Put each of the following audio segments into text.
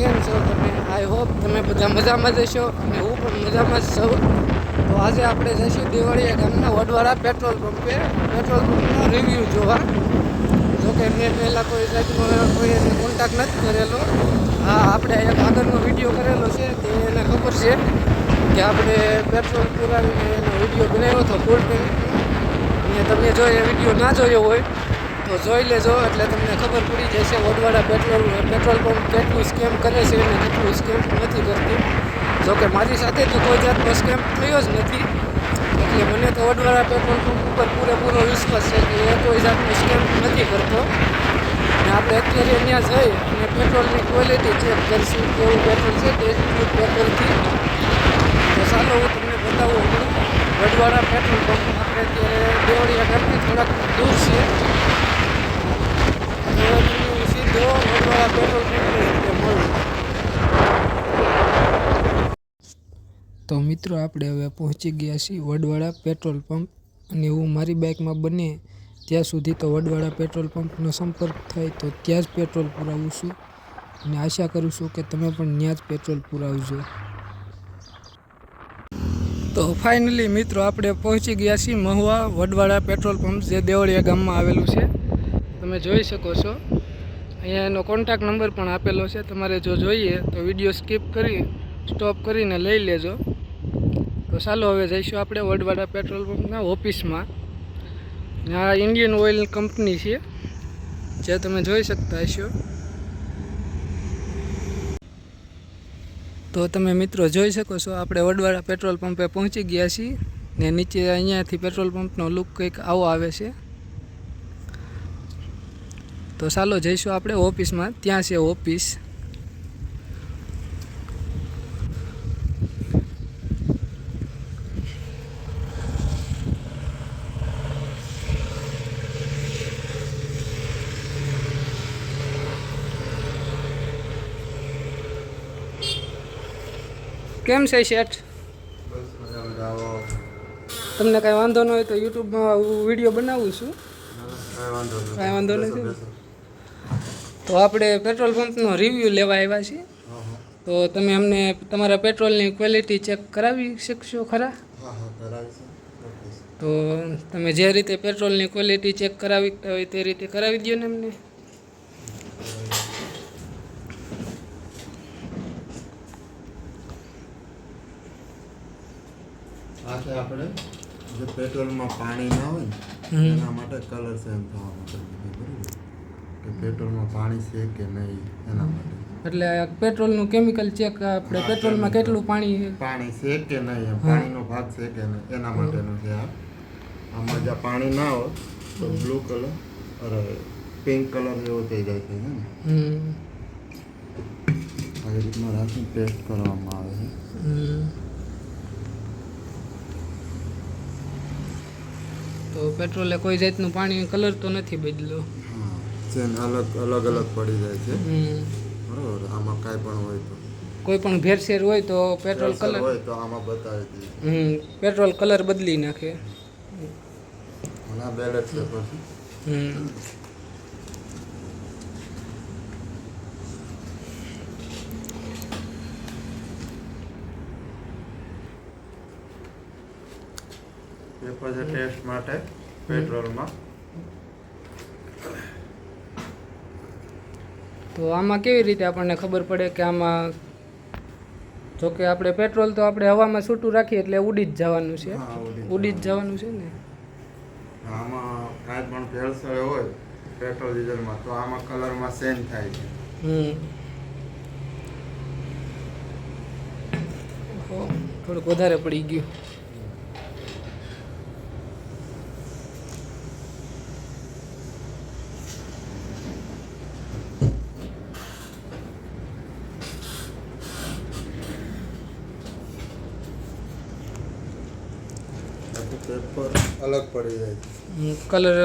કેમ છો તમે? આઈ હોપ તમે બધા મજામાં જ હશો અને હું પણ મજામાં જ છું. તો આજે આપણે જઈશું દેવળિયા ગામના વડવાળા પેટ્રોલ પંપે પેટ્રોલ પંપનો રિવ્યૂ જોવા. જોકે મેં પહેલાં કોઈ જાતનો કોઈ એને કોન્ટેક્ટ નથી કરેલો. હા, આપણે એક આગળનો વિડીયો કરેલો છે તે એને ખબર છે કે આપણે પેટ્રોલ પુરાવીને એનો વિડીયો બનાવ્યો હતો ફૂલ ટેન્કનો. અને તમે જો એ વિડીયો ના જોયો હોય તો જોઈ લેજો, એટલે તમને ખબર પડી જશે વડવાળા પેટ્રોલ પંપ કેટલું સ્કેમ કરે છે અને કેટલું સ્કેમ નથી કરતી. જોકે મારી સાથે તો કોઈ જાતનો સ્કેમ થયો જ નથી, એટલે મને તો વડવાળા પેટ્રોલ પંપ ઉપર પૂરેપૂરો વિશ્વાસ છે કે એ કોઈ જાતનો સ્કેમ નથી કરતો. અને આપણે અત્યારે ત્યાં જઈ અને પેટ્રોલની ક્વોલિટી ચેક કરીશું, કેવું પેટ્રોલ છે તે પેટ્રોલથી. તો ચાલો હું તમને બતાવું વડવાળા પેટ્રોલ પંપ. આપણે અત્યારે દેવળિયા ગામથી થોડાક દૂર છે, સીધો વડવાળા પેટ્રોલ પંપે મળું. તો મિત્રો, આપણે હવે પહોંચી ગયા છીએ વડવાળા પેટ્રોલ પંપ. અને હું મારી બાઇકમાં બને ત્યાં સુધી તો વડવાળા પેટ્રોલ પંપનો સંપર્ક થાય તો ત્યાં જ પેટ્રોલ પુરાવું છું, અને આશા કરું છું કે તમે પણ ત્યાં જ પેટ્રોલ પુરાવજો. તો ફાઇનલી મિત્રો, આપણે પહોંચી ગયા છીએ મહુવા વડવાળા પેટ્રોલ પંપ, જે દેવળિયા ગામમાં આવેલું છે. તમે જોઈ શકો છો અહીંયા એનો કોન્ટેક્ટ નંબર પણ આપેલો છે. તમારે જો જોઈએ તો વિડીયો સ્ટોપ કરીને લઈ લેજો. તો ચાલો હવે જઈશું આપણે વડવાળા પેટ્રોલ પંપના ઓફિસમાં. આ ઇન્ડિયન ઓઇલ કંપની છે, જે તમે જોઈ શકતા હશો. તો તમે મિત્રો જોઈ શકો છો આપણે વડવાળા પેટ્રોલ પંપે પહોંચી ગયા છીએ. ને નીચે અહીંયાથી પેટ્રોલ પંપનો લુક કંઈક આવો આવે છે. તો ચાલો જઈશું આપણે ઓફિસમાં. ત્યાં છે ઓફિસ. કેમ છે શેઠ? તમને કાંઈ વાંધો ન હોય તો યુટ્યુબમાં વિડીયો બનાવું છું. કાંઈ વાંધો નથી. તો આપણે પેટ્રોલ પંપનો રિવ્યૂ લેવા આવ્યા છીએ. તો તમે અમને તમારા પેટ્રોલની ક્વોલિટી ચેક કરાવી શકશો ખરા? તો તમે જે રીતે પેટ્રોલની ક્વોલિટી ચેક કરાવી હોય તે રીતે કરાવી દો ને અમને. આથી આપણે જે પેટ્રોલમાં પાણી ના હોય ને એના માટે કલર ચેન્જ થવા માટે, બરાબર, કે પેટ્રોલમાં પાણી છે કે નહીં એના માટે. એટલે પેટ્રોલનું કેમિકલ ચેક, આપણે પેટ્રોલમાં કેટલું પાણી છે કે નહીં, પાણીનો ભાગ છે કે નહીં એના માટેનું છે આ. આમાં જ્યાં પાણી ના હોય તો બ્લુ કલર અરે પિંક કલર જેવો થઈ જાય છે ને. આવી રીતના રાખીને ટેસ્ટ કરવામાં આવે છે. તો પેટ્રોલે કોઈ જાતનું પાણી કલર તો નથી બદલ્યો? હા, ચેન અલગ પડી જાય છે. બરાબર, આમાં કાંઈ પણ હોય તો કોઈ પણ ભેરસેર હોય તો પેટ્રોલ કલર હોય તો આમાં બતાવી દઈએ. પેટ્રોલ કલર બદલી નાખે. અને આ બેલેટ છે પછી. એ પછી ટેસ્ટ માટે પેટ્રોલમાં. તો આમાં કેવી રીતે આપણને ખબર પડે કે આમાં, જોકે આપણે પેટ્રોલ તો આપણે હવામાં છૂટું રાખીએ એટલે ઉડી જ જવાનું છે. ઉડી જ જવાનું છે ને. આમાં કાંઈ પણ ભેળસેળ હોય પેટ્રોલ ડીઝલમાં તો આમાં કલરમાં ચેન્જ થાય છે. થોડુંક વધારે પડી ગયું. પેપર અલગ પડી જાય છે. કલર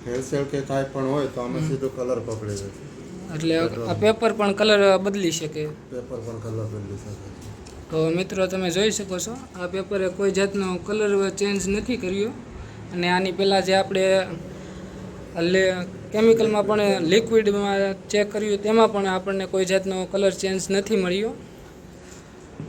ભેળસેળ કે કાંઈ પણ હોય તો અમે સીધું કલર પકડી દઈએ. એટલે આ પેપર પણ કલર બદલી શકે. પેપર પણ કલર બદલી શકે છે. તો મિત્રો તમે જોઈ શકો છો આ પેપરે કોઈ જાતનો કલર ચેન્જ નથી કર્યો. અને આની પહેલાં જે આપણે કેમિકલમાં પણ લિક્વિડમાં ચેક કર્યું તેમાં પણ આપણને કોઈ જાતનો કલર ચેન્જ નથી મળ્યો.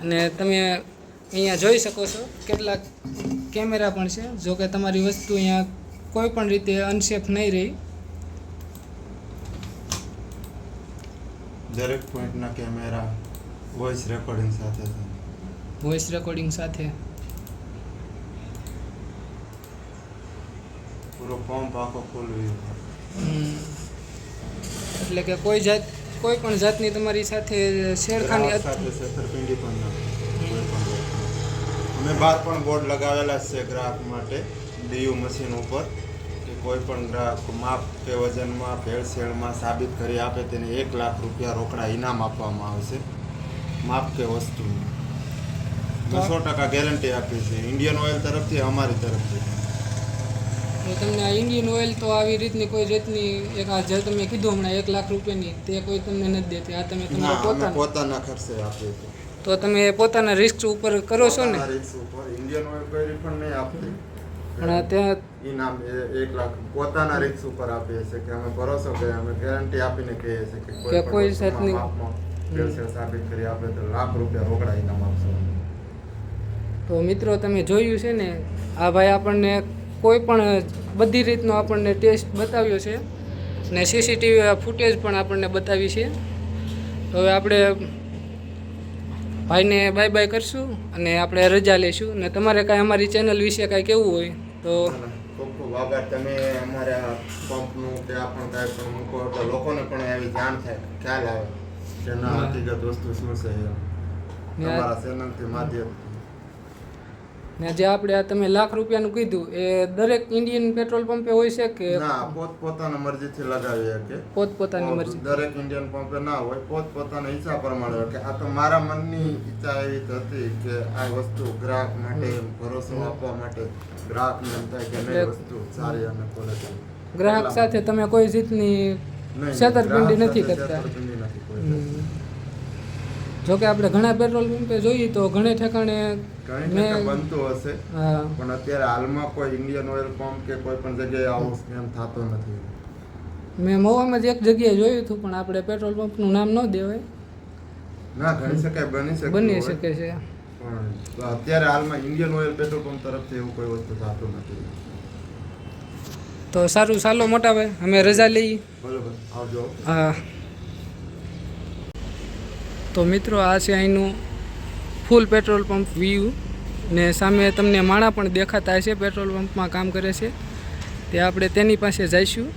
અને તમે અહીંયા જોઈ શકો છો કેટલાક કેમેરા પણ છે. જો કે તમારી વસ્તુ અહીંયા કોઈ પણ રીતે અનસેફ નહીં રહી. દરેક પોઈન્ટના કેમેરા વોઇસ રેકોર્ડિંગ સાથે છે. વોઇસ રેકોર્ડિંગ સાથે પૂરો પંપ આખો ખોલવી. એટલે કે કોઈ પણ જાતની તમારી સાથે છેડખાની સાથે છેતરપિંડી પણ ના કોઈ પણ વસ્તુ. અમે બહાર પણ બોર્ડ લગાવેલા છે ગ્રાહક માટે ડીયુ મશીન ઉપર કે કોઈ પણ ગ્રાહક માપ કે વજનમાં ભેળસેળમાં સાબિત કરી આપે તેને 1 લાખ રૂપિયા રોકડા ઇનામ આપવામાં આવશે. માપ કે વસ્તુની 100% ગેરંટી આપી છે ઇન્ડિયન ઓઇલ તરફથી, અમારી તરફથી. તો તમને આ ઇન્ડિયન ઓઇલ તો આવી રીતની કોઈ રીતની એક આ જે તમે કીધું હમણાં 1 લાખ રૂપિયાની તે કોઈ તમને નથી દેતી. આ તમે તમારા પોતાના ખર્ચે આપીએ છીએ. તો તમે પોતાના રિસ્ક ઉપર કરો છો ને? રિસ્ક ઉપર ઇન્ડિયન ઓઇલ કોઈ રિફંડ નહીં આપતી. પણ ત્યાં ઇનામ 1 લાખ પોતાના રિસ્ક ઉપર આપીએ છીએ કે અમે ભરોસો કરીએ, અમે ગેરંટી આપીને કહીએ છીએ કે કોઈ જાતની ભેળસેળ સાબિત કરી આપે તો ₹1 લાખ રોકડા ઇનામ આપશો. તો મિત્રો તમે જોયું છે ને આ ભાઈ આપણને કોઈ પણ બધી રીતનો આપણને ટેસ્ટ બતાવ્યો છે ને સીસીટીવી ફૂટેજ પણ આપણને બતાવી છે. તો હવે આપણે ભાઈને બાય બાય કરશું અને આપણે રજા લઈશું. ને તમારે કાંઈ અમારી ચેનલ વિશે કાંઈ કહેવું હોય તો ખૂબ ખૂબ આભાર. તમે અમારા પંપનું કે આ પણ કાંઈ પણ મૂકો તો લોકોને પણ એવી જાણ થાય, ખ્યાલ આવે કે ના હકીકત વસ્તુ શું છે તમારા ચેનલથી માધ્યમ. ને જે આપણે આ તમે ₹1 લાખ રૂપિયાનું કીધું એ દરેક ઇન્ડિયન પેટ્રોલ પંપે હોય છે કે ના? પોતપોતાના મરજીથી લગાવીએ કે પોતપોતાની મરજી? દરેક ઇન્ડિયન પંપે ના હોય, પોતપોતાના ઈચ્છા પ્રમાણે હોય કે આ તો મારા મનની ઈચ્છા એવી હતી કે આ વસ્તુ ગ્રાહક માટે ભરોસો આપવા માટે ગ્રાહકને એમ થાય કે નહીં વસ્તુ સારી અને ક્વોલિટી. ગ્રાહક સાથે તમે કોઈ રીતની છેતરપિંડી નથી કરતા? જો કે આપણે ઘણા પેટ્રોલ પંપે જોઈએ તો ઘણે ઠેકાણે બનતું હશે, પણ અત્યારે હાલમાં કોઈ ઇન્ડિયન ઓઇલ પંપ કે કોઈ પણ જગ્યાએ આવો સ્કેમ થતો નથી. મેં મહુવામાં જ એક જગ્યાએ જોયું હતું, પણ આપણે પેટ્રોલ પંપનું નામ ન દેવાય. ના ગણી શકાય, બની શકે છે. પણ અત્યારે હાલમાં ઇન્ડિયન ઓઇલ પેટ્રોલ પંપ તરફથી એવું કોઈ વસ્તુ થતું નથી. તો સારું, ચાલો મોટા ભાઈ અમે રજા લઈએ. બરોબર, આવજો. હા. તો મિત્રો આ છે અહીંનું ફૂલ પેટ્રોલ પંપ વ્યૂ. ને સામે તમને માણા પણ દેખાતા હશે પેટ્રોલ પંપમાં કામ કરે છે તે. આપણે તેની પાસે જઈશું.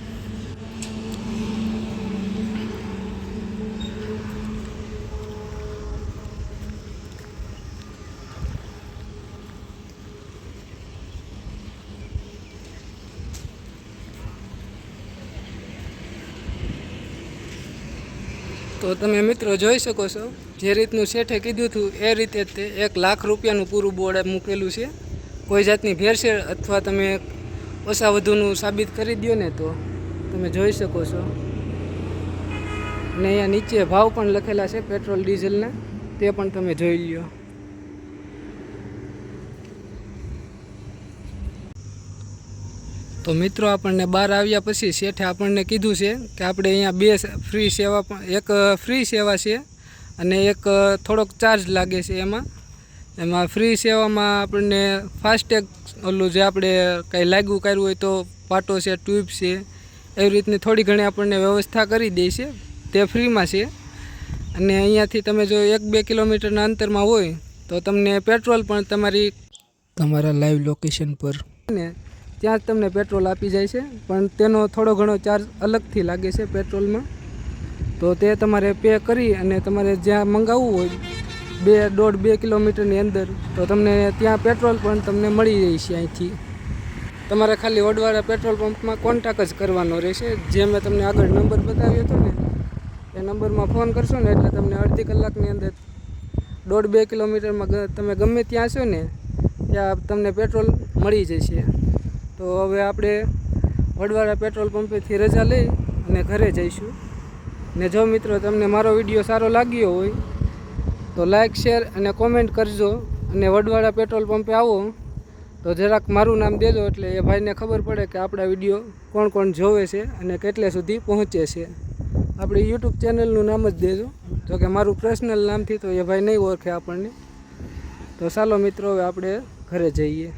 તો તમે મિત્રો જોઈ શકો છો જે રીતનું શેઠે કીધું હતું એ રીતે તે ₹1 લાખ રૂપિયાનું પૂરું બોર્ડ મૂકેલું છે. કોઈ જાતની ભેળસેળ અથવા તમે ઓછા વધુનું સાબિત કરી દો ને તો તમે જોઈ શકો છો. અને અહીંયા નીચે ભાવ પણ લખેલા છે પેટ્રોલ ડીઝલના, તે પણ તમે જોઈ લ્યો. તો મિત્રો આપણને બહાર આવ્યા પછી શેઠે આપણને કીધું છે કે આપણે અહીંયા 2 ફ્રી સેવા પણ, એક ફ્રી સેવા છે અને એક થોડોક ચાર્જ લાગે છે. એમાં ફ્રી સેવામાં આપણને ફાસ્ટેગ ઓલું જે આપણે કંઈ લાગ્યું કર્યું હોય તો પાટો છે, ટ્યુબ છે, એવી રીતની થોડી ઘણી આપણને વ્યવસ્થા કરી દે છે, તે ફ્રીમાં છે. અને અહીંયાથી તમે જો 1-2 કિલોમીટરના અંતરમાં હોય તો તમને પેટ્રોલ પણ તમારા લાઈવ લોકેશન પર ને ત્યાં જ તમને પેટ્રોલ આપી જાય છે. પણ તેનો થોડો ઘણો ચાર્જ અલગથી લાગે છે પેટ્રોલમાં. તો તે તમારે પે કરી અને તમારે જ્યાં મંગાવવું હોય 1.5-2 કિલોમીટરની અંદર તો તમને ત્યાં પેટ્રોલ પણ તમને મળી જાય છે. અહીંથી તમારે ખાલી વડવાળા પેટ્રોલ પંપમાં કોન્ટેક્ટ જ કરવાનો રહેશે. જે મેં તમને આગળ નંબર બતાવ્યો હતો ને એ નંબરમાં ફોન કરશો ને એટલે તમને અડધી કલાકની અંદર 1.5-2 કિલોમીટરમાં તમે ગમે ત્યાં છો ને ત્યાં તમને પેટ્રોલ મળી જશે. તો હવે આપણે વડવાળા પેટ્રોલ પંપેથી રજા લઈ અને ઘરે જઈશું. ને જો મિત્રો તમને મારો વિડીયો સારો લાગ્યો હોય તો લાઈક શેર અને કોમેન્ટ કરજો. અને વડવાળા પેટ્રોલ પંપે આવો તો જરાક મારું નામ દેજો, એટલે એ ભાઈને ખબર પડે કે આપણા વિડીયો કોણ કોણ જોવે છે અને કેટલે સુધી પહોંચે છે. આપણી યુટ્યુબ ચેનલનું નામ જ દેજો, જો કે મારું પર્સનલ નામથી તો એ ભાઈ નહીં ઓળખે આપણને. તો ચાલો મિત્રો હવે આપણે ઘરે જઈએ.